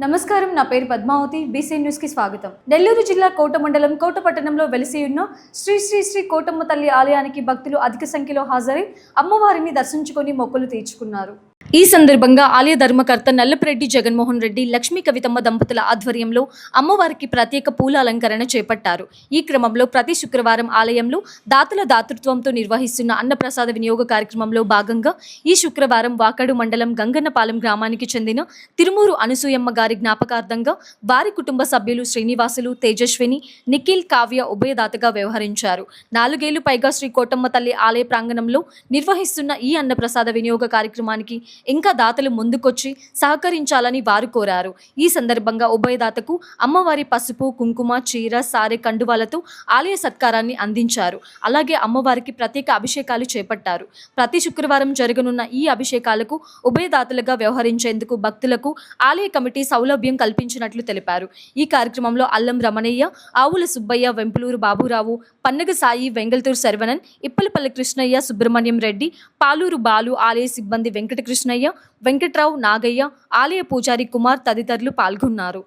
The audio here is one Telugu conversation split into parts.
నమస్కారం, నా పేరు పద్మావతి. బీసీ న్యూస్ కి స్వాగతం. నెల్లూరు జిల్లా కోట మండలం కోట పట్టణంలో వెలిసి ఉన్న శ్రీ శ్రీ శ్రీ కోటమ్మ తల్లి ఆలయానికి భక్తులు అధిక సంఖ్యలో హాజరై అమ్మవారిని దర్శించుకొని మొక్కులు తీర్చుకున్నారు. ఈ సందర్భంగా ఆలయ ధర్మకర్త నల్లపురెడ్డి జగన్మోహన్ రెడ్డి, లక్ష్మీ కవితమ్మ దంపతుల ఆధ్వర్యంలో అమ్మవారికి ప్రత్యేక పూల అలంకరణ చేపట్టారు. ఈ క్రమంలో ప్రతి శుక్రవారం ఆలయంలో దాతల దాతృత్వంతో నిర్వహిస్తున్న అన్నప్రసాద వినియోగ కార్యక్రమంలో భాగంగా ఈ శుక్రవారం వాకాడు మండలం గంగన్నపాలెం గ్రామానికి చెందిన తిరుమూరు అనసూయమ్మ గారి జ్ఞాపకార్థంగా వారి కుటుంబ సభ్యులు శ్రీనివాసులు, తేజస్విని, నిఖిల్, కావ్య ఉభయదాతగా వ్యవహరించారు. 4 ఏళ్లు పైగా శ్రీ కోటమ్మ తల్లి ఆలయ ప్రాంగణంలో నిర్వహిస్తున్న ఈ అన్నప్రసాద వినియోగ కార్యక్రమానికి ఇంకా దాతలు ముందుకొచ్చి సహకరించాలని వారు కోరారు. ఈ సందర్భంగా ఉభయదాతకు అమ్మవారి పసుపు, కుంకుమ, చీర, సారె, కండువాలతో ఆలయ సత్కారాన్ని అందించారు. అలాగే అమ్మవారికి ప్రత్యేక అభిషేకాలు చేపట్టారు. ప్రతి శుక్రవారం జరగనున్న ఈ అభిషేకాలకు ఉభయదాతలుగా వ్యవహరించేందుకు భక్తులకు ఆలయ కమిటీ సౌలభ్యం కల్పించినట్లు తెలిపారు. ఈ కార్యక్రమంలో అల్లం రమణయ్య, ఆవుల సుబ్బయ్య, వెంపులూరు బాబురావు, పన్నగ సాయి, వెంగళతూరు శరవణన్, ఇప్పలపల్లి కృష్ణయ్య, సుబ్రహ్మణ్యం రెడ్డి, పాలూరు బాలు, ఆలయ సిబ్బంది వెంకటకృష్ణయ్య, వెంకట్రావు, నాగయ్య, ఆలయ పూజారి కుమార్ తదితరులు పాల్గొన్నారు.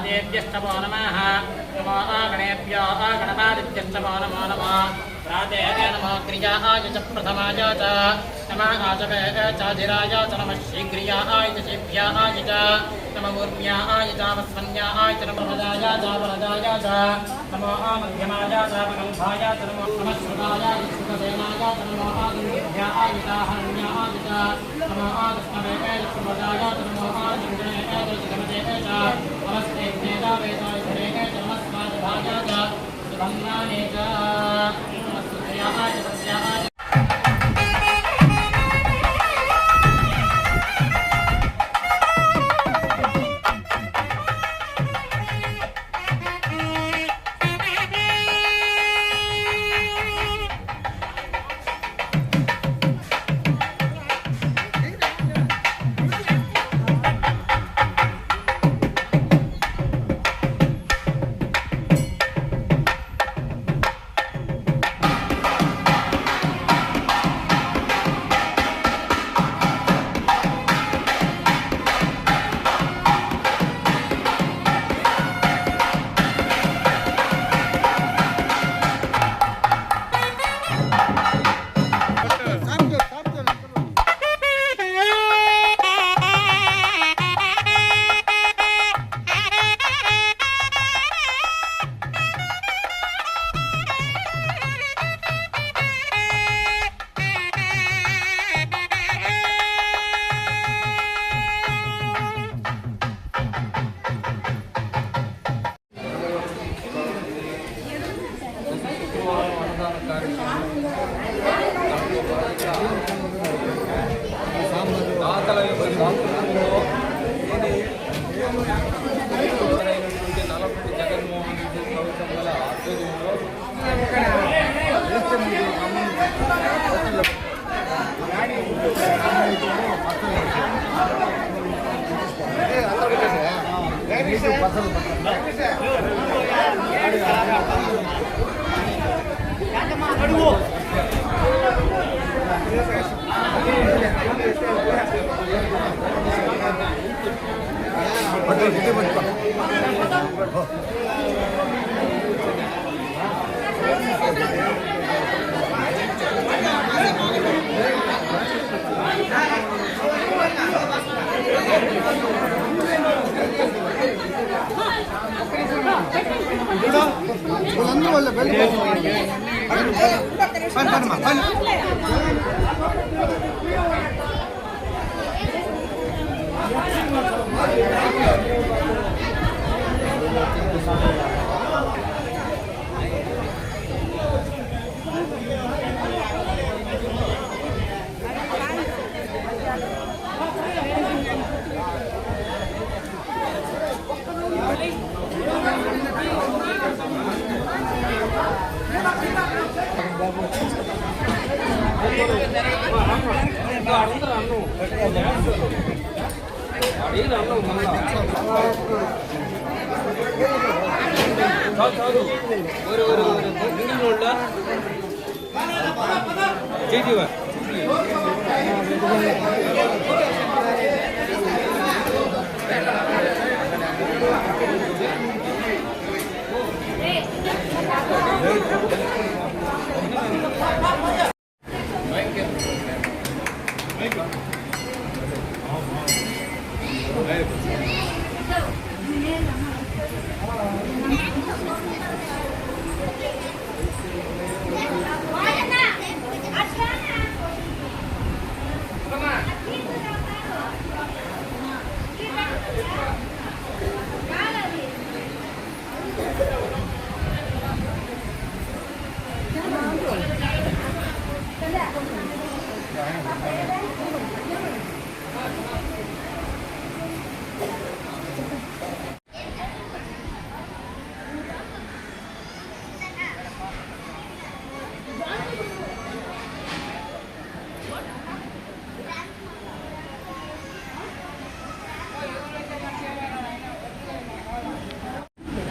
देव्यस्तवो नमः नमो गणेभ्यो गणपादिभ्यस्तवो नमो नमः प्रातेः नमो क्रियाय च प्रथमाय च नमः आचवे चाधिराय च नमः शीघ्रियाय च शिभ्याय च नमो ऊर्म्याय च वस्वन्याय च नमो हृदाय च वरदाय च नमो मध्यमाय च वगल्भाय च नमो नमः श्रुताय च श्रुतसेनाय च नमो आदिभ्याय च हरण्याय च नमो कृष्णवे च सुभदाय च नमो आदिन्द्रे च जगमते च नमस्ते वेदाय धरे च नमस्वादभाय च सुभन्नाने च नमस्ते तस्याय జగన్మోహన్ రెడ్డి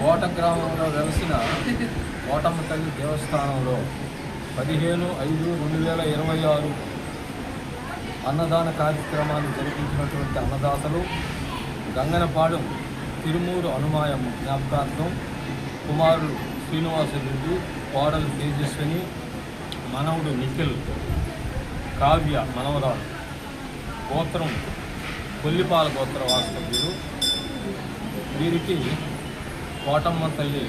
కోట గ్రామంలో వెలసిన కోటమ్మ తల్లి దేవస్థానంలో 15/5/2026 అన్నదాన కార్యక్రమాన్ని జరిపించినటువంటి అన్నదాతలు గంగనపాడు తిరుమూరు అనుమాయమ్మ జ్ఞాపకార్థం కుమారుడు శ్రీనివాసరెడ్డి, కోడలు తేజస్విని, మనవుడు నిఖిల్, కావ్య మనవరాలు, గోత్రం కొల్లిపాల గోత్ర వాస్తవ్యులు. వీరికి కోటమ్మ తల్లి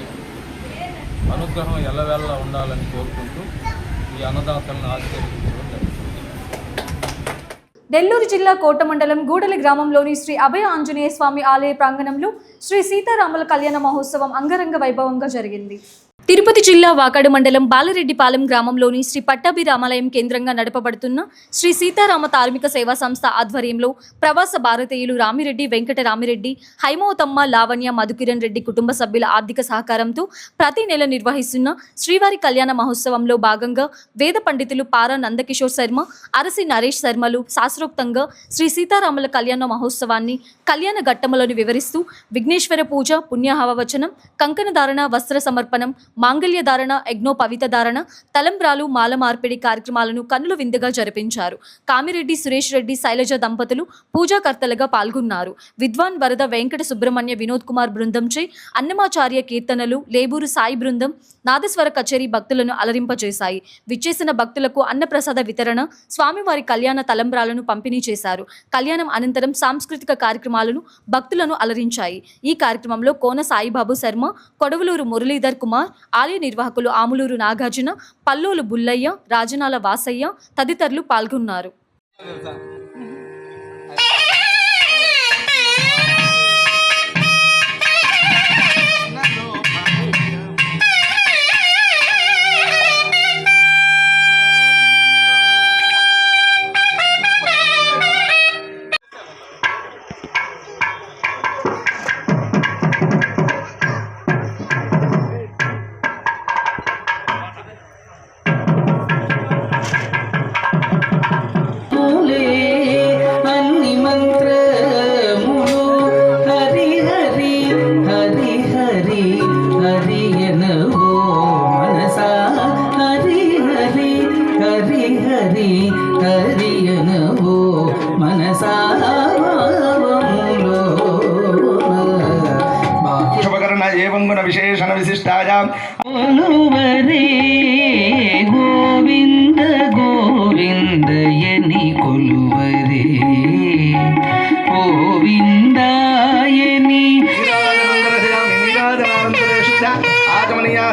అనుగ్రహం ఎల్లవేళలా ఉండాలని కోరుకుంటూ ఈ అన్నదాతలను ఆశీర్వదించడం జరుగుతుంది. నెల్లూరు జిల్లా కోట మండలం గూడలి గ్రామంలోని శ్రీ అభయ ఆంజనేయ స్వామి ఆలయ ప్రాంగణంలో శ్రీ సీతారాముల కళ్యాణ మహోత్సవం అంగరంగ వైభవంగా జరిగింది. తిరుపతి జిల్లా వాకాడు మండలం బాలరెడ్డిపాలెం గ్రామంలోని శ్రీ పట్టాభిరామాలయం కేంద్రంగా నడపబడుతున్న శ్రీ సీతారామ ధార్మిక సేవా సంస్థ ఆధ్వర్యంలో ప్రవాస భారతీయులు రామిరెడ్డి, వెంకట రామిరెడ్డి, హైమవతమ్మ, లావణ్య, మధుకిరణ్ రెడ్డి కుటుంబ సభ్యుల ఆర్థిక సహకారంతో ప్రతి నెల నిర్వహిస్తున్న శ్రీవారి కళ్యాణ మహోత్సవంలో భాగంగా వేద పండితులు పారా నందకిషోర్ శర్మ, అరసి నరేష్ శర్మలు శాస్త్రోక్తంగా శ్రీ సీతారాముల కళ్యాణ మహోత్సవాన్ని కళ్యాణ ఘట్టములను వివరిస్తూ విఘ్నేశ్వర పూజ, పుణ్యహవచనం, కంకణ ధారణ, వస్త్ర సమర్పణం, మాంగళ్య ధారణ, యజ్ఞోపవిత ధారణ, తలంబ్రాలు, మాల మార్పిడి కార్యక్రమాలను కన్నుల విందుగా జరిపించారు. కామిరెడ్డి సురేష్ రెడ్డి, శైలజ దంపతులు పూజాకర్తలుగా పాల్గొన్నారు. విద్వాన్ వరద వెంకట సుబ్రహ్మణ్య వినోద్ కుమార్ బృందంచే అన్నమాచార్య కీర్తనలు, లేబూరు సాయి బృందం నాదస్వర కచేరీ భక్తులను అలరింపజేశాయి. విచ్చేసిన భక్తులకు అన్నప్రసాద వితరణ, స్వామివారి కళ్యాణ తలంబ్రాలను పంపిణీ చేశారు. కళ్యాణం అనంతరం సాంస్కృతిక కార్యక్రమాలను భక్తులను అలరించాయి. ఈ కార్యక్రమంలో కోన సాయిబాబు శర్మ, కొడవలూరు మురళీధర్ కుమార్, ఆలయ నిర్వాహకులు ఆములూరు నాగార్జున, పల్లోలు బుల్లయ్య, రాజనాల వాసయ్య తదితరులు పాల్గొన్నారు. Holy ఏవం గుణ విశేషణ విశిష్టాయాం కొలువరే గోవింద గోవిందయని కొలువరే గోవిందాయని ఆగమనీయా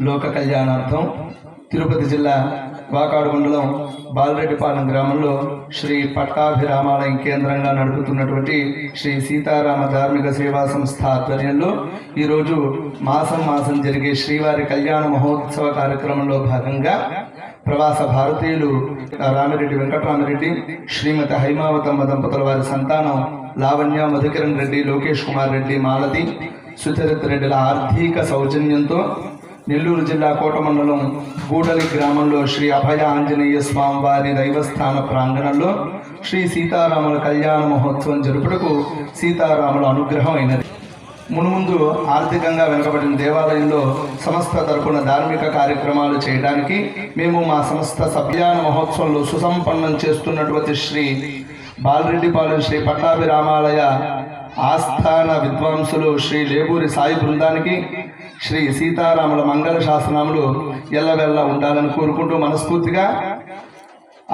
లోక కళ్యాణార్థం తిరుపతి జిల్లా వాకాడు మండలం బాలరెడ్డిపాలెం గ్రామంలో శ్రీ పట్టాభిరామాలయం కేంద్రంగా నడుపుతున్నటువంటి శ్రీ సీతారామ ధార్మిక సేవా సంస్థ ఆధ్వర్యంలో ఈరోజు మాసం జరిగే శ్రీవారి కళ్యాణ మహోత్సవ కార్యక్రమంలో భాగంగా ప్రవాస భారతీయులు రామిరెడ్డి వెంకటరామిరెడ్డి శ్రీమతి హైమావతమ్మ దంపతుల వారి సంతానం లావణ్య మధుకిరణ్ రెడ్డి లోకేష్ కుమార్ రెడ్డి మాలతి సుచరిత్ రెడ్డిల ఆర్థిక సౌజన్యంతో నెల్లూరు జిల్లా కోట మండలం గూడలి గ్రామంలో శ్రీ అభయ ఆంజనేయ స్వామివారి దైవస్థాన ప్రాంగణంలో శ్రీ సీతారాముల కళ్యాణ మహోత్సవం జరుపుటకు సీతారాముల అనుగ్రహం అయినది. మున్ముందు ఆర్థికంగా వెనుకబడిన దేవాలయంలో సంస్థ తరపున ధార్మిక కార్యక్రమాలు చేయడానికి మేము మా సంస్థ కళ్యాణ మహోత్సవంలో సుసంపన్నం చేస్తున్నటువంటి శ్రీ బాలరెడ్డిపాలెం శ్రీ పట్టాభిరామాలయ ఆస్థాన విద్వాంసులు శ్రీ లేబూరి సాయి బృందానికి శ్రీ సీతారాముల మంగళ శాసనములు ఎల్లవెల్ల ఉండాలని కోరుకుంటూ మనస్ఫూర్తిగా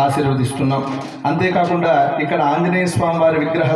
ఆశీర్వదిస్తున్నాం. అంతేకాకుండా ఇక్కడ ఆంజనేయ స్వామి వారి విగ్రహ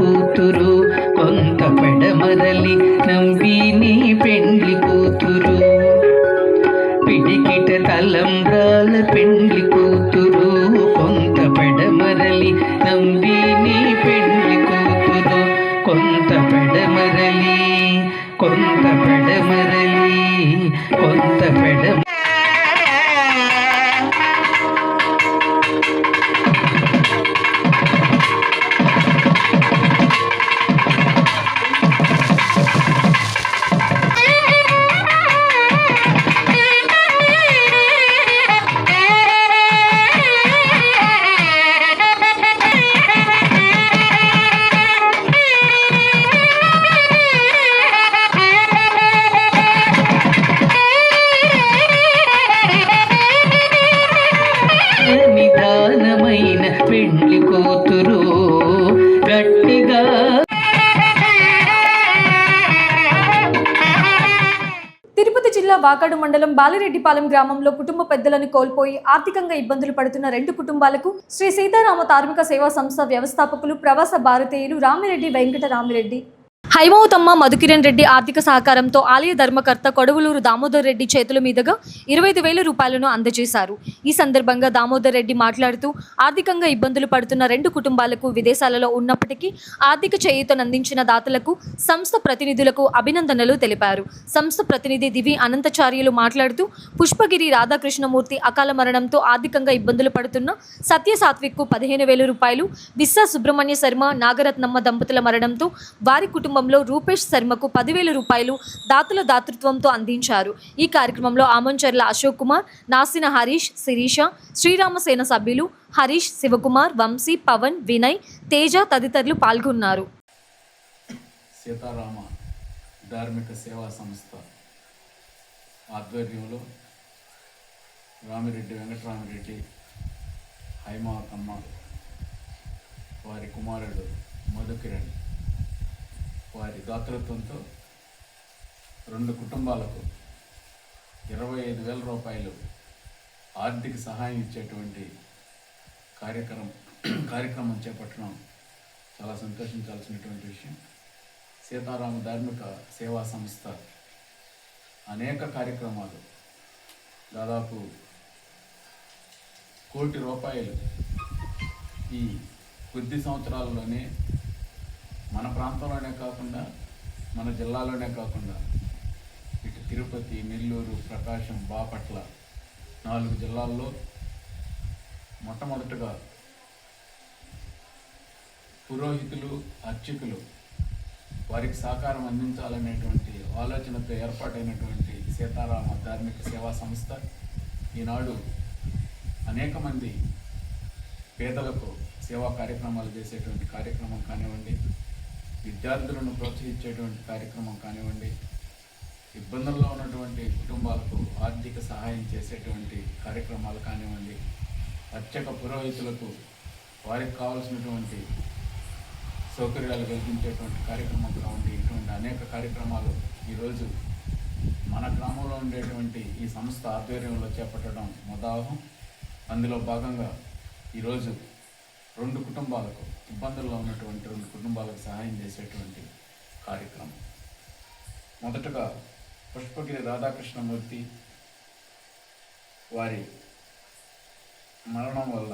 కూతురు కొంత పెడమరలి నవ్వి నీ పెండ్లి కూతురు పిడికిట తలంబ్రాల పెండ్లి కూతురు కొంత పెడమరలి నవ్వి నీ పెండ్లి కూతురు కొంత పెడమరలి కొంత పెడమరలి కొంత పెడ నిదానమైన పెండ్లి కూతురు గట్టిగా తిరుపతి జిల్లా వాకాడు మండలం బాలిరెడ్డిపాలెం గ్రామంలో కుటుంబ పెద్దలను కోల్పోయి ఆర్థికంగా ఇబ్బందులు పడుతున్న 2 కుటుంబాలకు శ్రీ సీతారామ ధార్మిక సేవా సంస్థ వ్యవస్థాపకులు ప్రవాస భారతీయులు రామిరెడ్డి వెంకటరామిరెడ్డి హైమవతమ్మ మధుకిరణ్ రెడ్డి ఆర్థిక సహకారంతో ఆలయ ధర్మకర్త కొడవలూరు దామోదర్ రెడ్డి చేతుల మీదుగా 25,000 రూపాయలను అందజేశారు. ఈ సందర్భంగా దామోదర్ రెడ్డి మాట్లాడుతూ ఆర్థికంగా ఇబ్బందులు పడుతున్న 2 కుటుంబాలకు విదేశాలలో ఉన్నప్పటికీ ఆర్థిక చేయూతనందించిన దాతలకు సంస్థ ప్రతినిధులకు అభినందనలు తెలిపారు. సంస్థ ప్రతినిధి దివి అనంతచార్యులు మాట్లాడుతూ పుష్పగిరి రాధాకృష్ణమూర్తి అకాల మరణంతో ఆర్థికంగా ఇబ్బందులు పడుతున్న సత్య సాత్విక్కు 15,000 రూపాయలు, బిస్సా సుబ్రహ్మణ్య శర్మ నాగరత్నమ్మ దంపతుల మరణంతో వారి కుటుంబంలో రూపేష్ శర్మకు 10,000 రూపాయలు దాతల దాతృత్వంతో అందించారు. ఈ కార్యక్రమంలో ఆమంచర్ల అశోక్ కుమార్, నాసిన హరీష్, శిరీష, శ్రీరామసేన సభ్యులు హరీష్, శివకుమార్, వంశీ, పవన్, వినయ్, తేజ తదితరులు పాల్గొన్నారు. సీతారామ ధార్మిక సేవా సంస్థ ఆధ్వర్యంలో రామిరెడ్డి వెంకటరామిరెడ్డి హైమావతమ్మ వారి కుమారుడు మధుకిరణ్ వారి దాతృత్వంతో 2 కుటుంబాలకు 25,000 రూపాయలు ఆర్థిక సహాయం ఇచ్చేటువంటి కార్యక్రమం చేపట్టడం చాలా సంతోషించాల్సినటువంటి విషయం. సీతారామ ధార్మిక సేవా సంస్థ అనేక కార్యక్రమాలు దాదాపు 1 కోటి రూపాయలు ఈ కొద్ది సంవత్సరాల్లోనే మన ప్రాంతంలోనే కాకుండా మన జిల్లాలోనే కాకుండా ఇటు తిరుపతి, నెల్లూరు, ప్రకాశం, బాపట్ల 4 జిల్లాల్లో మొట్టమొదటగా పురోహితులు, అర్చకులు వారికి సహకారం అందించాలనేటువంటి ఆలోచనతో ఏర్పాటైనటువంటి సీతారామ ధార్మిక సేవా సంస్థ ఈనాడు అనేక మంది పేదలకు సేవా కార్యక్రమాలు చేసేటువంటి కార్యక్రమం కానివ్వండి, విద్యార్థులను ప్రోత్సహించేటువంటి కార్యక్రమం కానివ్వండి, ఇబ్బందుల్లో ఉన్నటువంటి కుటుంబాలకు ఆర్థిక సహాయం చేసేటువంటి కార్యక్రమాలు కానివ్వండి, అర్చక పురోహితులకు వారికి కావాల్సినటువంటి సౌకర్యాలు కల్పించేటువంటి కార్యక్రమం కావండి, ఇటువంటి అనేక కార్యక్రమాలు ఈరోజు మన గ్రామంలో ఉండేటువంటి ఈ సంస్థ ఆధ్వర్యంలో చేపట్టడం మొదలహం. అందులో భాగంగా ఈరోజు 2 కుటుంబాలకు, ఇబ్బందుల్లో ఉన్నటువంటి 2 కుటుంబాలకు సహాయం చేసేటువంటి కార్యక్రమం. మొదటగా పుష్పగిరి రాధాకృష్ణమూర్తి వారి మరణం వల్ల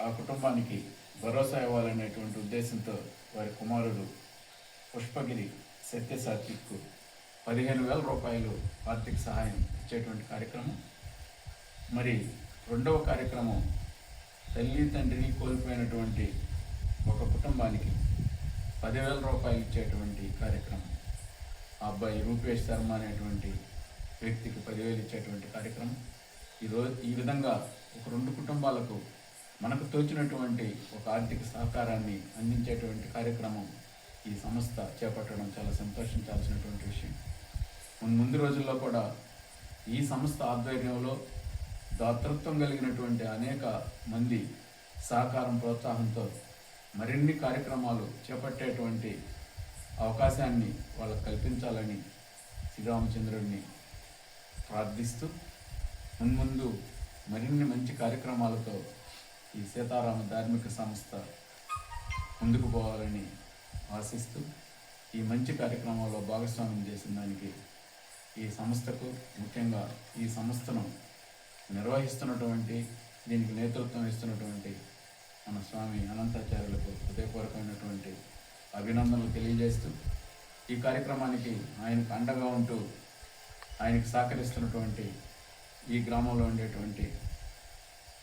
ఆ కుటుంబానికి భరోసా ఇవ్వాలనేటువంటి ఉద్దేశంతో వారి కుమారుడు పుష్పగిరి సత్యసాత్విక్కు 15,000 రూపాయలు ఆర్థిక సహాయం ఇచ్చేటువంటి కార్యక్రమం. మరి 2వ కార్యక్రమం తల్లి తండ్రిని కోల్పోయినటువంటి ఒక కుటుంబానికి 10,000 రూపాయలు ఇచ్చేటువంటి కార్యక్రమం. ఆ అబ్బాయి రూపేష్ శర్మ అనేటువంటి వ్యక్తికి 10,000 ఇచ్చేటువంటి కార్యక్రమం. ఈ విధంగా ఒక 2 కుటుంబాలకు మనకు తోచినటువంటి ఒక ఆర్థిక సహకారాన్ని అందించేటువంటి కార్యక్రమం ఈ సంస్థ చేపట్టడం చాలా సంతోషించాల్సినటువంటి విషయం. ముందు రోజుల్లో కూడా ఈ సంస్థ ఆధ్వర్యంలో దాతృత్వం కలిగినటువంటి అనేక మంది సహకారం, ప్రోత్సాహంతో మరిన్ని కార్యక్రమాలు చేపట్టేటువంటి అవకాశాన్ని వాళ్ళకు కల్పించాలని శ్రీరామచంద్రుడిని ప్రార్థిస్తూ ముందు మరిన్ని మంచి కార్యక్రమాలతో ఈ సీతారామ ధార్మిక సంస్థ ముందుకు పోవాలని ఆశిస్తూ ఈ మంచి కార్యక్రమంలో భాగస్వామ్యం చేసిన దానికి ఈ సంస్థకు, ముఖ్యంగా ఈ సంస్థను నిర్వహిస్తున్నటువంటి, దీనికి నేతృత్వం ఇస్తున్నటువంటి మన స్వామి అనంతాచార్యులకు హృదయపూర్వకమైనటువంటి అభినందనలు తెలియజేస్తూ ఈ కార్యక్రమానికి ఆయనకు అండగా ఉంటూ ఆయనకు సహకరిస్తున్నటువంటి ఈ గ్రామంలో ఉండేటువంటి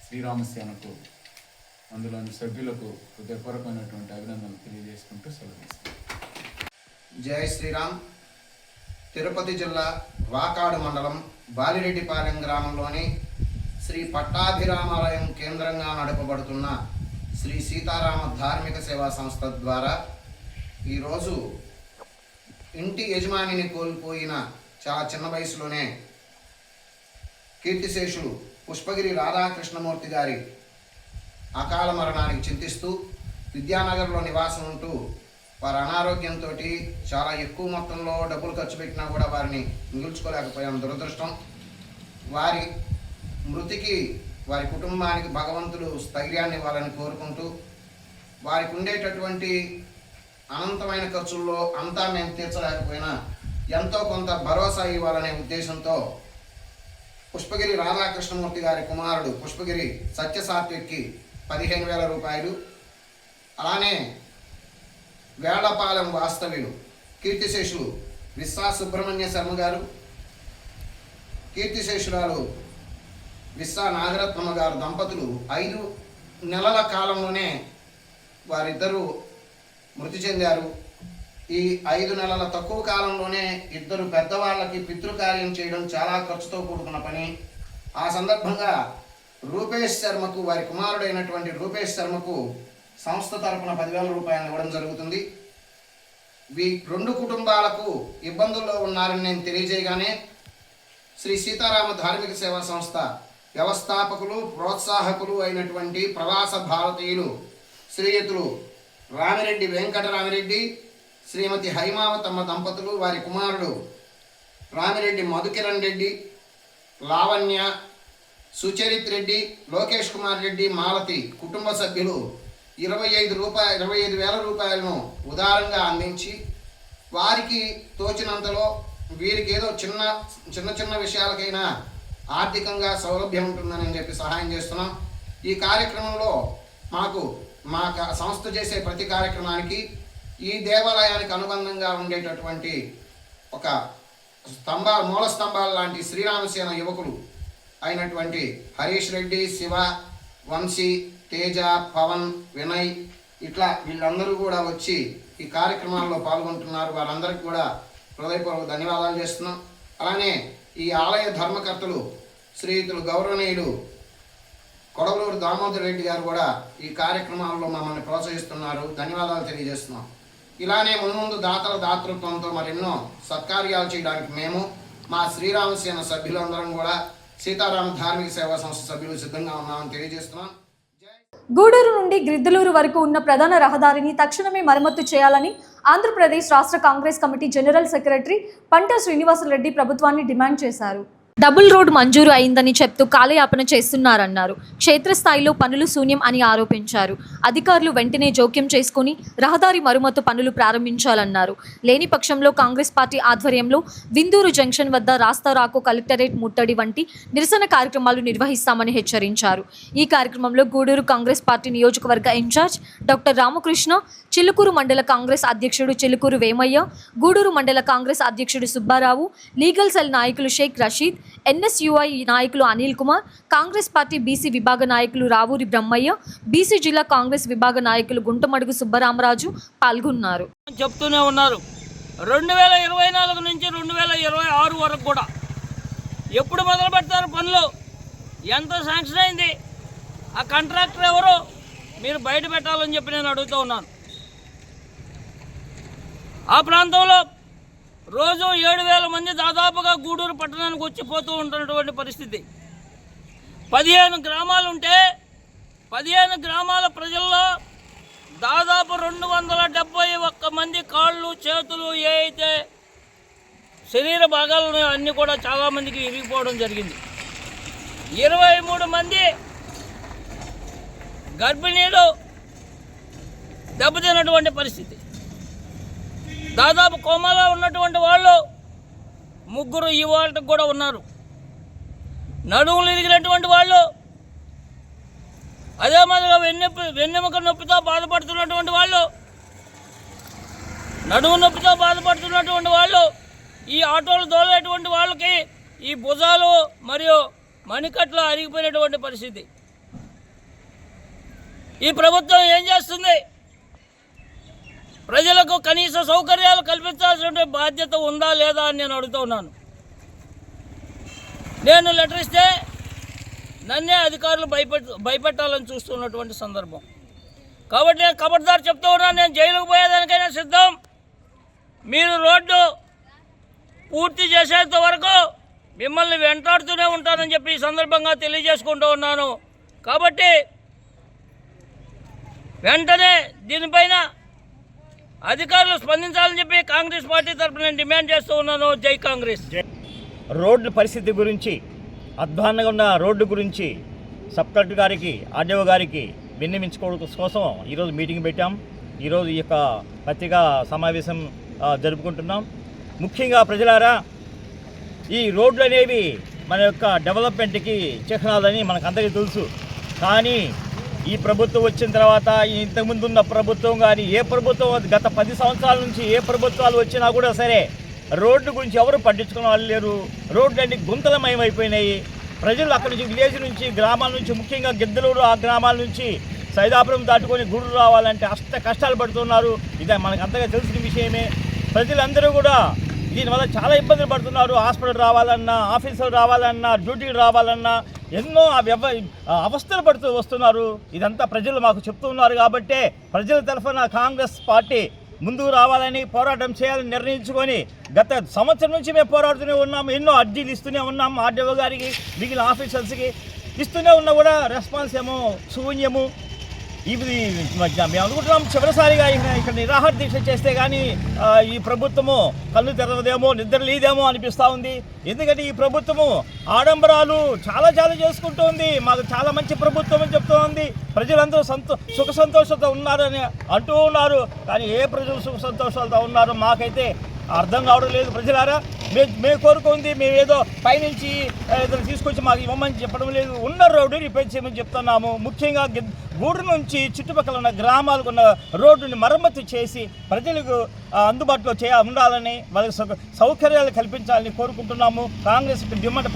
శ్రీరామసేనకు, అందులోని సభ్యులకు హృదయపూర్వకమైనటువంటి అభినందనలు తెలియజేసుకుంటూ సెలవు. జై శ్రీరామ్. తిరుపతి జిల్లా వాకాడు మండలం బాలిరెడ్డిపాలెం గ్రామంలోని శ్రీ పట్టాభిరామాలయం కేంద్రంగా నడపబడుతున్న శ్రీ సీతారామ ధార్మిక సేవా సంస్థ ద్వారా ఈరోజు ఇంటి యజమానిని కోల్పోయిన చాలా చిన్న వయసులోనే కీర్తిశేషులు పుష్పగిరి రాధాకృష్ణమూర్తి గారి అకాల మరణానికి చింతిస్తూ విద్యానగర్లో నివాసం ఉంటూ వారి అనారోగ్యంతో చాలా ఎక్కువ మొత్తంలో డబ్బులు ఖర్చు పెట్టినా కూడా వారిని మిగుల్చుకోలేకపోయాం. దురదృష్టం. వారి మృతికి వారి కుటుంబానికి భగవంతుడు స్థైర్యాన్ని ఇవ్వాలని కోరుకుంటూ వారికి ఉండేటటువంటి అనంతమైన ఖర్చుల్లో అంతా మేము తీర్చలేకపోయినా ఎంతో కొంత భరోసా ఇవ్వాలనే ఉద్దేశంతో పుష్పగిరి రాధాకృష్ణమూర్తి గారి కుమారుడు పుష్పగిరి సత్యసాత్విక్కి 15,000 రూపాయలు, అలానే వేళ్లపాలెం వాస్తవ్యులు కీర్తిశేషులు విశ్వా సుబ్రహ్మణ్య శర్మ గారు, కీర్తిశేషురాలు విశ్వా నాగరత్నమ్మ గారు దంపతులు 5 నెలల కాలంలోనే వారిద్దరూ మృతి చెందారు. ఈ 5 నెలల తక్కువ కాలంలోనే 2 పెద్దవాళ్ళకి పితృకార్యం చేయడం చాలా ఖర్చుతో కూడుకున్న పని. ఆ సందర్భంగా రూపేష్ శర్మకు, వారి కుమారుడైనటువంటి రూపేష్ శర్మకు సంస్థ తరపున 10,000 రూపాయలు ఇవ్వడం జరుగుతుంది. రెండు కుటుంబాలకు ఇబ్బందుల్లో ఉన్నారని నేను తెలియజేయగానే శ్రీ సీతారామ ధార్మిక సేవా సంస్థ వ్యవస్థాపకులు ప్రోత్సాహకులు అయినటువంటి ప్రవాస భారతీయులు శ్రీయుతులు రామిరెడ్డి వెంకటరామిరెడ్డి శ్రీమతి హైమావతమ్మ దంపతులు, వారి కుమారుడు రామిరెడ్డి మధుకిరణ్ రెడ్డి, లావణ్య, సుచరిత్ రెడ్డి, లోకేష్ కుమార్ రెడ్డి, మాలతి కుటుంబ సభ్యులు 25,000 రూపాయలను ఉదారంగా అందించి వారికి తోచినంతలో వీరికి ఏదో చిన్న విషయాలకైనా ఆర్థికంగా సౌలభ్యం ఉంటుందని చెప్పి సహాయం చేస్తున్నాం. ఈ కార్యక్రమంలో మా సంస్థ చేసే ప్రతి కార్యక్రమానికి ఈ దేవాలయానికి అనుబంధంగా ఉండేటటువంటి ఒక మూల స్తంభాల లాంటి శ్రీరామసేన యువకులు అయినటువంటి హరీష్ రెడ్డి, శివ, వంశీ, తేజ, పవన్, వినయ్ ఇట్లా వీళ్ళందరూ కూడా వచ్చి ఈ కార్యక్రమాల్లో పాల్గొంటున్నారు. వారందరికీ కూడా హృదయపూర్వక ధన్యవాదాలు చేస్తున్నాం. అలానే ఈ ఆలయ ధర్మకర్తలు శ్రీయుతులు గౌరవనీయులు కొడవలూరు దామోదర్ రెడ్డి గారు కూడా ఈ కార్యక్రమాల్లో మమ్మల్ని ప్రోత్సహిస్తున్నారు. ధన్యవాదాలు తెలియజేస్తున్నాం. ఇలానే మున్ముందు దాతల దాతృత్వంతో మరెన్నో సత్కార్యాలు చేయడానికి మేము మా శ్రీరామసేన సభ్యులందరం కూడా సీతారామ ధార్మిక సేవా సంస్థ సభ్యులు సిద్ధంగా ఉన్నామని తెలియజేస్తున్నాం. గూడూరు నుండి గ్రిద్దలూరు వరకు ఉన్న ప్రధాన రహదారిని తక్షణమే మరమ్మతు చేయాలని ఆంధ్రప్రదేశ్ రాష్ట్ర కాంగ్రెస్ కమిటీ జనరల్ సెక్రటరీ పంటా శ్రీనివాసరెడ్డి ప్రభుత్వాన్ని డిమాండ్ చేశారు. డబుల్ రోడ్ మంజూరు అయిందని చెప్తూ కాలయాపన చేస్తున్నారన్నారు. క్షేత్రస్థాయిలో పనులు శూన్యం అని ఆరోపించారు. అధికారులు వెంటనే జోక్యం చేసుకుని రహదారి మరమ్మతు పనులు ప్రారంభించాలన్నారు. లేని పక్షంలో కాంగ్రెస్ పార్టీ ఆధ్వర్యంలో విందూరు జంక్షన్ వద్ద రాస్తారాకు, కలెక్టరేట్ ముట్టడి వంటి నిరసన కార్యక్రమాలు నిర్వహిస్తామని హెచ్చరించారు. ఈ కార్యక్రమంలో గూడూరు కాంగ్రెస్ పార్టీ నియోజకవర్గ ఇన్ఛార్జ్ డాక్టర్ రామకృష్ణ, చిలుకూరు మండల కాంగ్రెస్ అధ్యక్షుడు చిలుకూరు వేమయ్య, గూడూరు మండల కాంగ్రెస్ అధ్యక్షుడు సుబ్బారావు, లీగల్ సెల్ నాయకులు షేక్ రషీద్, ఎన్ఎస్యుఐ నాయకులు అనిల్ కుమార్, కాంగ్రెస్ పార్టీ బీసీ విభాగ నాయకులు రావూరి బ్రహ్మయ్య, బీసీ జిల్లా కాంగ్రెస్ విభాగ నాయకులు గుంటమడుగు సుబ్బరామరాజు పాల్గొన్నారు. చెప్తూనే ఉన్నారు 2024 నుంచి 2026 వరకు కూడా ఎప్పుడు మొదలు పెడతారు పనులు, ఎంత శాంక్షన్ అయింది, ఆ కాంట్రాక్టర్ ఎవరు, మీరు బయట పెట్టాలని చెప్పి నేను అడుగుతూ ఉన్నాను. ఆ ప్రాంతంలో రోజు 7,000 మంది దాదాపుగా గూడూరు పట్టణానికి వచ్చిపోతూ ఉంటున్నటువంటి పరిస్థితి. 15 గ్రామాలు ఉంటే 15 గ్రామాల ప్రజల్లో దాదాపు 271 మంది కాళ్ళు, చేతులు, ఏ అయితే శరీర భాగాలు ఉన్నాయో అన్నీ కూడా చాలామందికి విరిగిపోవడం జరిగింది. 23 మంది గర్భిణీలు దెబ్బతిన్నటువంటి పరిస్థితి. దాదాపు కోమాలో ఉన్నటువంటి వాళ్ళు 3 ఇవాళకి కూడా ఉన్నారు. నడుములు ఇరిగినటువంటి వాళ్ళు, అదే మాదిరిగా వెన్నెముక నొప్పితో బాధపడుతున్నటువంటి వాళ్ళు, నడుము నొప్పితో బాధపడుతున్నటువంటి వాళ్ళు, ఈ ఆటోలు తోలేటువంటి వాళ్ళకి ఈ భుజాలు మరియు మణికట్లు అరిగిపోయినటువంటి పరిస్థితి. ఈ ప్రభుత్వం ఏం చేస్తుంది? ప్రజలకు కనీస సౌకర్యాలు కల్పించాల్సిన బాధ్యత ఉందా లేదా అని నేను అడుగుతున్నాను. నేను లెటర్ ఇస్తే నన్నే అధికారులు భయపెట్టాలని చూస్తున్నటువంటి సందర్భం. కాబట్టి నేను ఖబర్దార్ చెప్తూ ఉన్నాను, నేను జైలుకు పోయేదానికైనా సిద్ధం. మీరు రోడ్డు పూర్తి చేసేంత వరకు మిమ్మల్ని వెంటాడుతూనే ఉంటానని చెప్పి ఈ సందర్భంగా తెలియజేసుకుంటూ ఉన్నాను. కాబట్టి వెంటనే దీనిపైన అధికారులు స్పందించాలని చెప్పి కాంగ్రెస్ పార్టీ తరఫున నేను డిమాండ్ చేస్తూ ఉన్నాను. జై కాంగ్రెస్. రోడ్డు పరిస్థితి గురించి, అధ్వాన్నంగా ఉన్న రోడ్డు గురించి సబ్ కలెక్టర్ గారికి, ఆర్డీఓ గారికి విన్నవించుకోవడం కోసం ఈరోజు మీటింగ్ పెట్టాం. ఈరోజు ఈ యొక్క పత్రికా సమావేశం జరుపుకుంటున్నాం. ముఖ్యంగా ప్రజలారా, ఈ రోడ్లు అనేవి మన యొక్క డెవలప్మెంట్కి చిహ్నాలని మనకు అందరికీ తెలుసు. కానీ ఈ ప్రభుత్వం వచ్చిన తర్వాత, ఇంతకుముందు ఉన్న ప్రభుత్వం కానీ ఏ ప్రభుత్వం, గత 10 సంవత్సరాల నుంచి ఏ ప్రభుత్వాలు వచ్చినా కూడా సరే రోడ్డు గురించి ఎవరు పట్టించుకునే వాళ్ళు లేరు. రోడ్లన్నీ గుంతలమయమైపోయినాయి. ప్రజలు అక్కడి నుంచి విలేజ్ నుంచి, గ్రామాల నుంచి, ముఖ్యంగా గిద్దలూరు ఆ గ్రామాల నుంచి సైదాపురం దాటుకొని గూడూరు రావాలంటే కష్టాలు పడుతున్నారు. ఇది మనకు అంతగా తెలిసిన విషయమే. ప్రజలందరూ కూడా దీనివల్ల చాలా ఇబ్బందులు పడుతున్నారు. హాస్పిటల్ రావాలన్నా, ఆఫీసులు రావాలన్నా, డ్యూటీలు రావాలన్నా ఎన్నో అవస్థలు పడుతూ వస్తున్నారు. ఇదంతా ప్రజలు మాకు చెప్తున్నారు. కాబట్టే ప్రజల తరఫున కాంగ్రెస్ పార్టీ ముందుకు రావాలని పోరాటం చేయాలని నిర్ణయించుకొని గత సంవత్సరం నుంచి మేము పోరాడుతూనే ఉన్నాము. ఎన్నో అర్జీలు ఇస్తూనే ఉన్నాము ఆర్డీఓ గారికి, మిగిలిన ఆఫీసర్స్కి ఇస్తూనే ఉన్నా కూడా రెస్పాన్స్ ఏమో శూన్యము. ఇది మేము అనుకుంటున్నాం చివరిసారిగా ఇక్కడ నిరాహార దీక్ష చేస్తే కానీ ఈ ప్రభుత్వము కళ్ళు తెరవదేమో, నిద్ర లేదేమో అనిపిస్తూ ఉంది. ఎందుకంటే ఈ ప్రభుత్వము ఆడంబరాలు చాలా చేసుకుంటూ ఉంది. మాకు చాలా మంచి ప్రభుత్వం అని చెప్తూ ఉంది. ప్రజలందరూ సుఖ సంతోషాలతో ఉన్నారని అంటూ ఉన్నారు. కానీ ఏ ప్రజలు సుఖ సంతోషాలతో ఉన్నారో మాకైతే అర్థం కావడం లేదు. ప్రజలారా, మేము కోరుకుంది మేమేదో పైనుంచి ఏదైనా తీసుకొచ్చి మాకు ఇవ్వమని చెప్పడం లేదు. ఉన్న రోడ్డు రిపేర్ చేయమని చెప్తున్నాము. ముఖ్యంగా గూడూరు నుంచి చుట్టుపక్కల ఉన్న గ్రామాలకు ఉన్న రోడ్డుని మరమ్మతు చేసి ప్రజలకు అందుబాటులో ఉండాలని, వాళ్ళకి సౌకర్యాలు కల్పించాలని కోరుకుంటున్నాము. కాంగ్రెస్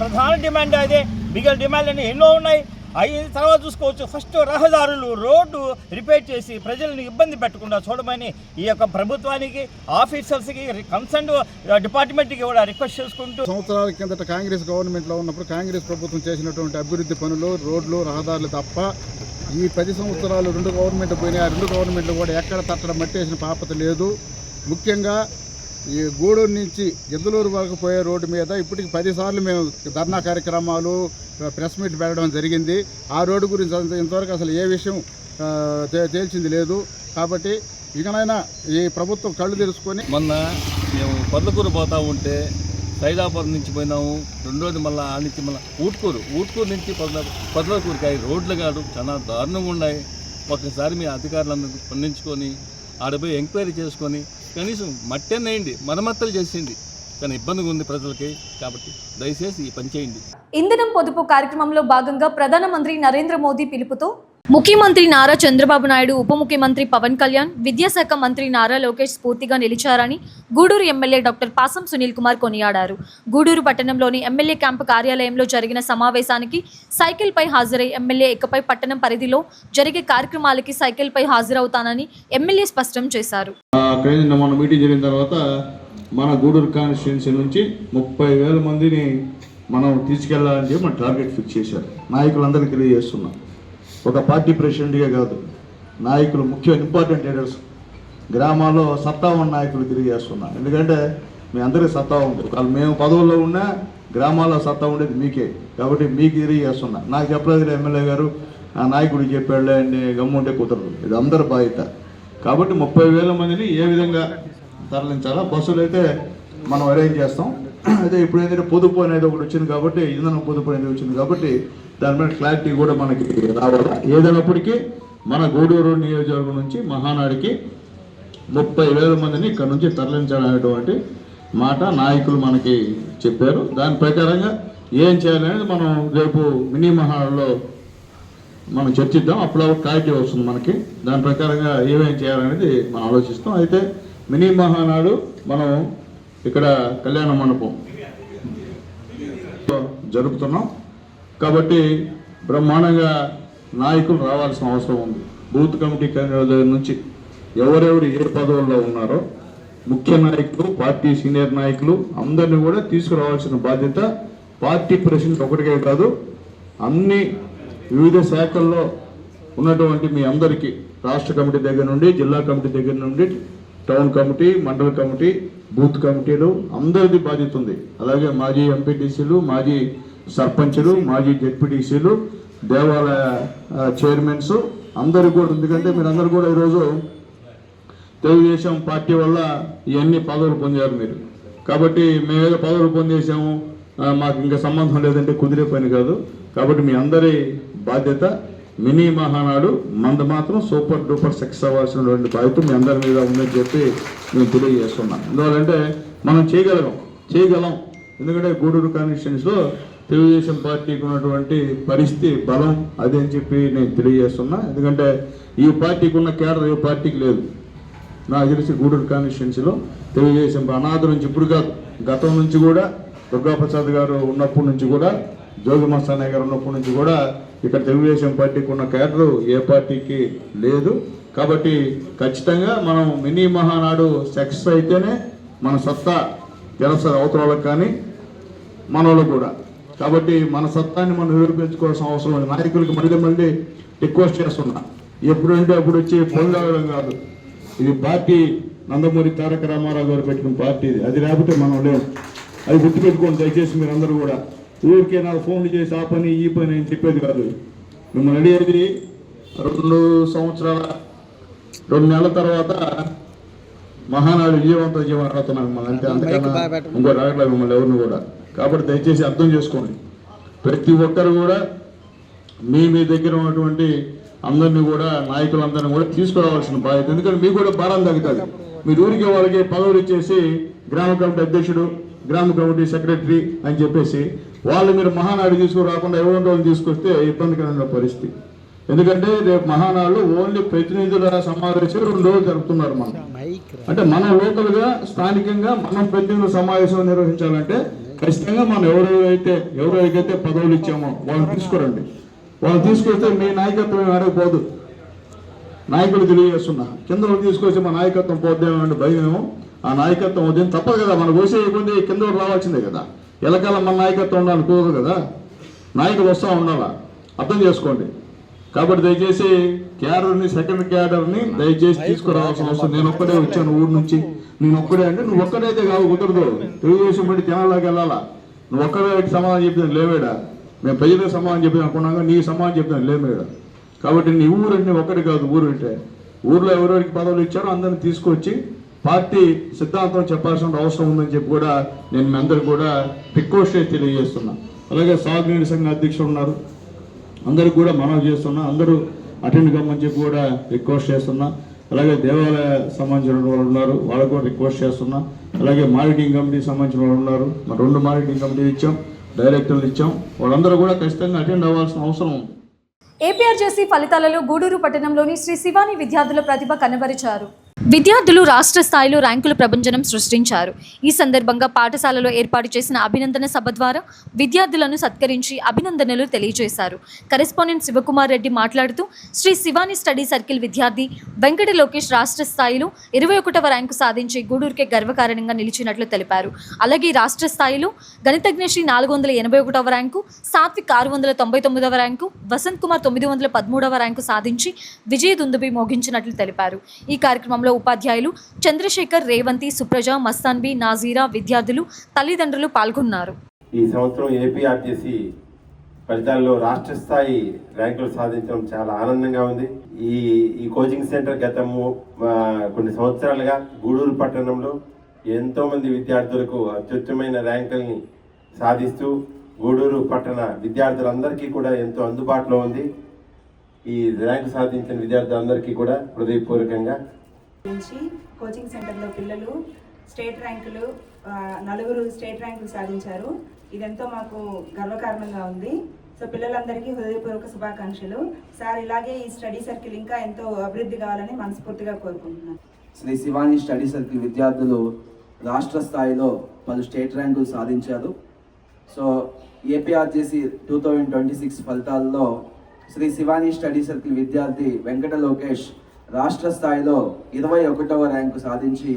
ప్రధాన డిమాండ్ అదే. మిగిలిన డిమాండ్లు ఎన్నో ఉన్నాయి. అయిన తర్వాత చూసుకోవచ్చు. ఫస్ట్ రహదారులు, రోడ్డు రిపేర్ చేసి ప్రజలను ఇబ్బంది పెట్టకుండా చూడమని ఈ యొక్క ప్రభుత్వానికి, ఆఫీసర్స్కి, కన్సర్న్ డిపార్ట్మెంట్కి కూడా రిక్వెస్ట్ చేసుకుంటూ, సంవత్సరాల కిందట కాంగ్రెస్ గవర్నమెంట్లో ఉన్నప్పుడు కాంగ్రెస్ ప్రభుత్వం చేసినటువంటి అభివృద్ధి పనులు, రోడ్లు, రహదారులు తప్ప ఈ 10 సంవత్సరాలు 2 గవర్నమెంట్ పోయినాయి. ఆ 2 గవర్నమెంట్లు కూడా ఎక్కడ తట్టడం మట్టేసిన పాపత లేదు. ముఖ్యంగా ఈ గూడూరు నుంచి గిద్దలూరు వరకు పోయే రోడ్డు మీద ఇప్పటికి 10 సార్లు మేము ధర్నా కార్యక్రమాలు, ప్రెస్ మీట్ పెట్టడం జరిగింది. ఆ రోడ్డు గురించి ఇంతవరకు అసలు ఏ విషయం తేల్చింది లేదు. కాబట్టి ఇకనైనా ఈ ప్రభుత్వం కళ్ళు తెరుచుకొని. మొన్న మేము పొదలకూరు పోతూ ఉంటే సైదాపురం నుంచి పోయినాము. రెండోది మళ్ళీ ఆ నుంచి మళ్ళీ ఊట్కూరు నుంచి పొదలకూరుకి రోడ్లు కాదు చాలా దారుణంగా ఉన్నాయి. ఒకసారి మీ అధికారులందరూ స్పందించుకొని ఆడపోయి ఎంక్వైరీ చేసుకొని కనీసం మట్టేనేయండి, మరమ్మతులు చేసింది. కానీ ఇబ్బందిగా ఉంది ప్రజలకి. కాబట్టి దయచేసి ఈ పని చేయండి. ఇంధనం పొదుపు కార్యక్రమంలో భాగంగా ప్రధానమంత్రి నరేంద్ర మోదీ పిలుపుతో ముఖ్యమంత్రి నారా చంద్రబాబు నాయుడు, ఉప ముఖ్యమంత్రి పవన్ కళ్యాణ్, విద్యాశాఖ మంత్రి నారా లోకేష్ స్ఫూర్తిగా నిలిచారని గూడూరు ఎమ్మెల్యే డాక్టర్ పాసం సునీల్ కుమార్ కొనియాడారు. గూడూరు పట్టణంలోని ఎమ్మెల్యే క్యాంపు కార్యాలయంలో జరిగిన సమావేశానికి సైకిల్పై హాజరై ఎమ్మెల్యే ఇకపై పట్టణం పరిధిలో జరిగే కార్యక్రమాలకి సైకిల్పై హాజరవుతానని ఎమ్మెల్యే స్పష్టం చేశారు. మన మీటింగ్ జరిగిన తర్వాత మన గూడూరు కాన్స్టిట్యున్సీ నుంచి 30,000 మందిని మనం తీసుకెళ్లాలని చెప్పి మన టార్గెట్ ఫిక్స్ చేశారు. నాయకులందరికీ తెలియజేస్తున్నాం. ఒక పార్టీ ప్రెసిడెంట్గా కాదు, నాయకులు, ముఖ్య ఇంపార్టెంట్ లీడర్స్, గ్రామాల్లో సత్తా ఉన్న నాయకులు తెలియజేస్తున్నాం. ఎందుకంటే మీ అందరికీ సత్తా ఉంది. వాళ్ళు మేము పదవుల్లో ఉన్నా గ్రామాల్లో సత్తా ఉండేది మీకే. కాబట్టి మీకు తెలియజేస్తున్నా. నాకు చెప్పలేదు ఎమ్మెల్యే గారు, ఆ నాయకుడికి చెప్పాడులే అని గమ్ముంటే కుదరదు. ఇది అందరి బాధ్యత. కాబట్టి 30,000 మందిని ఏ విధంగా తరలించాలా, బస్సులు అయితే మనం అరేంజ్ చేస్తాం. అయితే ఇప్పుడు ఏంటంటే పొదుపు అనేది ఒకటి వచ్చింది కాబట్టి, ఇంధనం పొదుపు అనేది వచ్చింది కాబట్టి దాని మీద క్లారిటీ కూడా మనకి రావాలా. ఏదైనప్పటికీ మన గూడూరు నియోజకవర్గం నుంచి మహానాడికి 30,000 మందిని ఇక్కడ నుంచి తరలించాలనేటువంటి మాట నాయకులు మనకి చెప్పారు. దాని ప్రకారంగా ఏం చేయాలనేది మనం రేపు మినీ మహానాడులో మనం చర్చిద్దాం. అప్పుడు క్లారిటీ వస్తుంది మనకి. దాని ప్రకారంగా ఏమేం చేయాలనేది మనం ఆలోచిస్తాం. అయితే మినీ మహానాడు మనం ఇక్కడ కళ్యాణ మండపం జరుపుతున్నాం కాబట్టి బ్రహ్మాండంగా నాయకులు రావాల్సిన అవసరం ఉంది. బూత్ కమిటీ దగ్గర నుంచి ఎవరెవరు ఏ పదవుల్లో ఉన్నారో ముఖ్య నాయకులు, పార్టీ సీనియర్ నాయకులు అందరినీ కూడా తీసుకురావాల్సిన బాధ్యత పార్టీ ప్రెసిడెంట్ ఒకటికే కాదు, అన్ని వివిధ శాఖల్లో ఉన్నటువంటి మీ అందరికీ, రాష్ట్ర కమిటీ దగ్గర నుండి, జిల్లా కమిటీ దగ్గర నుండి, టౌన్ కమిటీ, మండల కమిటీ, బూత్ కమిటీలు అందరిది బాధ్యత ఉంది. అలాగే మాజీ ఎంపీటీసీలు, మాజీ సర్పంచులు, మాజీ జెడ్పీటీసీలు, దేవాలయ చైర్మన్స్ అందరూ కూడా. ఎందుకంటే మీరందరూ కూడా ఈరోజు తెలుగుదేశం పార్టీ వల్ల ఇవన్నీ పదవులు పొందారు మీరు. కాబట్టి మేమేదో పదవులు పొందేసాము, మాకు ఇంకా సంబంధం లేదంటే కుదిరే పని కాదు. కాబట్టి మీ అందరి బాధ్యత మినీ మహానాడు మంద మాత్రం సూపర్ డూపర్ సక్సెస్ అవ్వాల్సినటువంటి బాధ్యత మీ అందరి మీద ఉందని చెప్పి మేము తెలియజేస్తున్నాం. ఎందువల్లంటే మనం చేయగలం. ఎందుకంటే గూడూరు కాన్స్టిట్యున్సీలో తెలుగుదేశం పార్టీకి ఉన్నటువంటి పరిస్థితి, బలం అదే అని చెప్పి నేను తెలియజేస్తున్నా. ఎందుకంటే ఈ పార్టీకి ఉన్న కేడర్ ఏ పార్టీకి లేదు. నాకు తెలిసి గూడూరు కాన్స్టిట్యున్సీలో తెలుగుదేశం అనాథ నుంచి ఇప్పుడు కాదు, గతం నుంచి కూడా, దుర్గాప్రసాద్ గారు ఉన్నప్పటి నుంచి కూడా, జోగి మస్తానయ్య గారు ఉన్నప్పటి నుంచి కూడా ఇక్కడ తెలుగుదేశం పార్టీకి ఉన్న కేడరు ఏ పార్టీకి లేదు. కాబట్టి ఖచ్చితంగా మనం మినీ మహానాడు సక్సెస్ అయితేనే మన సత్తా తెలుస్తుంది అవతరాలకు కానీ మనోళ్ళకు కూడా. కాబట్టి మన సత్తాన్ని మనం నిరూపించుకోవాల్సిన అవసరం ఉంది. నాయకులకి మళ్ళీ రిక్వెస్ట్ చేస్తున్నా, ఎప్పుడంటే అప్పుడు వచ్చి పొందడం కాదు. ఇది పార్టీ నందమూరి తారక రామారావు గారు పెట్టిన పార్టీ ఇది. అది లేకపోతే మనం లేవు. అది గుర్తుపెట్టుకోండి దయచేసి మీరు అందరూ కూడా. ఊరికే నాకు ఫోన్లు చేసి ఆ పని ఈ పని అని చెప్పేది కాదు. మిమ్మల్ని అడిగేది 2 నెలల తర్వాత మహానాడు విజయవంతం చేయమని అడుగుతున్నాను మిమ్మల్ని. అంటే అంతకన్నా ఇంకో రాగట్లేదు మిమ్మల్ని ఎవరిని కూడా. కాబట్టి దయచేసి అర్థం చేసుకోండి. ప్రతి ఒక్కరు కూడా మీ దగ్గర ఉన్నటువంటి అందరినీ కూడా నాయకులందరినీ కూడా తీసుకురావాల్సిన బాధ్యత. ఎందుకంటే మీకు కూడా భారం తగ్గుతుంది. మీరు ఊరికి వాళ్ళకి పదవులు ఇచ్చేసి గ్రామ కమిటీ అధ్యక్షుడు, గ్రామ కమిటీ సెక్రటరీ అని చెప్పేసి వాళ్ళు మీరు మహానాడు తీసుకురాకుండా ఎవరి రోజులు తీసుకొస్తే ఇబ్బందికరమైన పరిస్థితి. ఎందుకంటే రేపు మహానాడు ఓన్లీ ప్రతినిధుల సమావేశం 2 రోజులు జరుపుతున్నారు మనం. అంటే మనం లోకల్గా స్థానికంగా మనం ప్రతినిధుల సమావేశం నిర్వహించాలంటే ఖచ్చితంగా మనం ఎవరైతే పదవులు ఇచ్చామో వాళ్ళని తీసుకురండి. వాళ్ళు తీసుకొస్తే మీ నాయకత్వం అడగపోదు. నాయకులు తెలియజేస్తున్నా కింద తీసుకొచ్చి మా నాయకత్వం పోద్దేమో భయమేమో. ఆ నాయకత్వం వద్దని తప్పదు కదా. మన పోసే ఇబ్బంది కింద రావాల్సిందే కదా. ఎలకాలం మన నాయకత్వం ఉండాలని కుదరదు కదా. నాయకులు వస్తూ ఉండాలా. అర్థం చేసుకోండి. కాబట్టి దయచేసి క్యాడర్ని, సెకండ్ క్యాడర్ని దయచేసి తీసుకురావాల్సిన అవసరం. నేను ఒక్కడే వచ్చాను ఊరు నుంచి. నేను ఒక్కడే అంటే నువ్వు ఒక్కడైతే కాదు, కుదరదు. తెలుగుదేశం బట్టి జనాల్లోకి వెళ్ళాలా. నువ్వు ఒక్కడే సమాధానం చెప్పిన లేవేడా. మేము ప్రజలకు సమాధానం చెప్పి అనుకున్నాగా నీ సమాధానం చెప్తాను లేమేడా. కాబట్టి నీ ఊరు అంటే ఒక్కటి కాదు. ఊరు అంటే ఊర్లో ఎవరెవరికి పదవులు ఇచ్చారో అందరిని తీసుకొచ్చి పార్టీ సిద్ధాంతం చెప్పాల్సిన అవసరం ఉందని చెప్పి కూడా నేను మీ అందరు కూడా రిక్వెస్ట్ చేసి తెలియజేస్తున్నా. అలాగే సాగునీటి సంఘ అధ్యక్షులు ఉన్నారు, అందరికి కూడా మనవి చేస్తున్నా. అందరూ అటెండ్ కమ్మని చెప్పి కూడా రిక్వెస్ట్ చేస్తున్నా. అలాగే దేవాలయ సంబంధించిన వాళ్ళు ఉన్నారు, వాళ్ళకు కూడా రిక్వెస్ట్ చేస్తున్నా. అలాగే మానిటరింగ్ కమిటీకి సంబంధించిన వాళ్ళు ఉన్నారు. మరి 2 మానిటరింగ్ కమిటీలు ఇచ్చాం, డైరెక్టర్లు ఇచ్చాం. వాళ్ళందరూ కూడా ఖచ్చితంగా అటెండ్ అవ్వాల్సిన అవసరం ఉంది. ఏపీఆర్జేసీ ఫలితాలలో గూడూరు పట్టణంలోని శ్రీ శివాని విద్యార్థుల ప్రతిభ కనబరిచారు. విద్యార్థులు రాష్ట్ర స్థాయిలో ర్యాంకుల ప్రభంజనం సృష్టించారు. ఈ సందర్భంగా పాఠశాలలో ఏర్పాటు చేసిన అభినందన సభ ద్వారా విద్యార్థులను సత్కరించి అభినందనలు తెలియజేశారు. కరెస్పాండెంట్ శివకుమార్ రెడ్డి మాట్లాడుతూ శ్రీ శివాని స్టడీ సర్కిల్ విద్యార్థి వెంకట లోకేష్ రాష్ట్ర స్థాయిలో 21వ ర్యాంకు సాధించి గూడూరుకే గర్వకారణంగా నిలిచినట్లు తెలిపారు. అలాగే రాష్ట్ర స్థాయిలో గణితజ్ఞ శ్రీ 481వ ర్యాంకు, సాత్విక్ 699వ ర్యాంకు, వసంత్ కుమార్ 913వ ర్యాంకు సాధించి విజయ దుందుబి మోగించినట్లు తెలిపారు. ఈ కార్యక్రమంలో ఉపాధ్యాయులు చంద్రశేఖర్, రేవంతి, సుప్రజ, మస్తాన్బి, నాజీరా, విద్యార్థులు, తల్లిదండ్రులు పాల్గొన్నారు. ఈ సంవత్సరం ఏపీఆర్టీసీ ఫలితాల్లో రాష్ట్ర స్థాయి ర్యాంకులు సాధించడం చాలా ఆనందంగా ఉంది. ఈ కోచింగ్ సెంటర్ గతము కొన్ని సంవత్సరాలుగా గూడూరు పట్టణంలో ఎంతో మంది విద్యార్థులకు అత్యుత్తమైన ర్యాంకుల్ని సాధిస్తూ గూడూరు పట్టణ విద్యార్థులందరికీ కూడా ఎంతో అందుబాటులో ఉంది. ఈ ర్యాంకు సాధించిన విద్యార్థులందరికీ కూడా హృదయపూర్వకంగా కోచింగ్ సెంటర్లో పిల్లలు స్టేట్ ర్యాంకులు 4 స్టేట్ ర్యాంకులు సాధించారు. ఇదెంతో మాకు గర్వకారణంగా ఉంది. సో పిల్లలందరికీ హృదయపూర్వక శుభాకాంక్షలు. సార్ ఇలాగే ఈ స్టడీ సర్కిల్ ఇంకా ఎంతో అభివృద్ధి కావాలని మనస్ఫూర్తిగా కోరుకుంటున్నాను. శ్రీ శివాని స్టడీ సర్కిల్ విద్యార్థులు రాష్ట్ర స్థాయిలో 10 స్టేట్ ర్యాంకులు సాధించారు. సో ఏపీఆర్జేసీ 2026 ఫలితాల్లో శ్రీ శివాని స్టడీ సర్కిల్ విద్యార్థి వెంకట లోకేష్ రాష్ట్ర స్థాయిలో 21వ ర్యాంకు సాధించి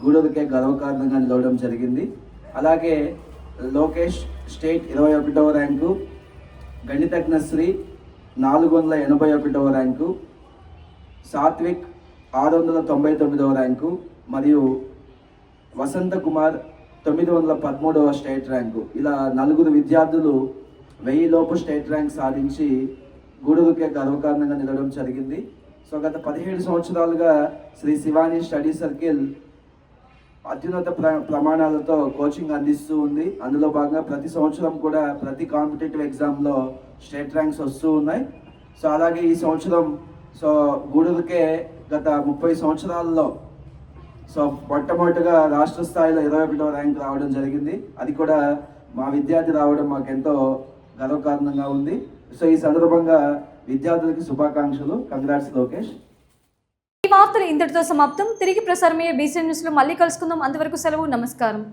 గూడూరుకే గర్వకారణంగా నిలవడం జరిగింది. అలాగే లోకేష్ స్టేట్ 21వ ర్యాంకు, గణితజ్ఞ శ్రీ 481వ ర్యాంకు, సాత్విక్ 699వ ర్యాంకు మరియు వసంత కుమార్ 913వ స్టేట్ ర్యాంకు. ఇలా 4 విద్యార్థులు 1000 లోపు స్టేట్ ర్యాంక్ సాధించి గూడూరుకే గర్వకారణంగా నిలవడం జరిగింది. సో గత 17 సంవత్సరాలుగా శ్రీ శివాని స్టడీ సర్కిల్ అత్యున్నత ప్రమాణాలతో కోచింగ్ అందిస్తూ ఉంది. అందులో భాగంగా ప్రతి సంవత్సరం కూడా ప్రతి కాంపిటేటివ్ ఎగ్జామ్లో స్టేట్ ర్యాంక్స్ వస్తూ ఉన్నాయి. సో అలాగే ఈ సంవత్సరం గూడూరుకే గత 30 సంవత్సరాల్లో మొట్టమొదటిగా రాష్ట్ర స్థాయిలో 21వ ర్యాంక్ రావడం జరిగింది. అది కూడా మా విద్యార్థి రావడం మాకు ఎంతో గర్వకారణంగా ఉంది. సో ఈ సందర్భంగా విద్యార్థులకి శుభాకాంక్షలు. కంగ్రాట్స్ లోకేష్. ఈ వార్తలు ఇంతటితో సమాప్తం. తిరిగి ప్రసారమయ్యే BCN న్యూస్లో మళ్ళీ కలుసుకుందాం. అంతవరకు సెలవు. నమస్కారం.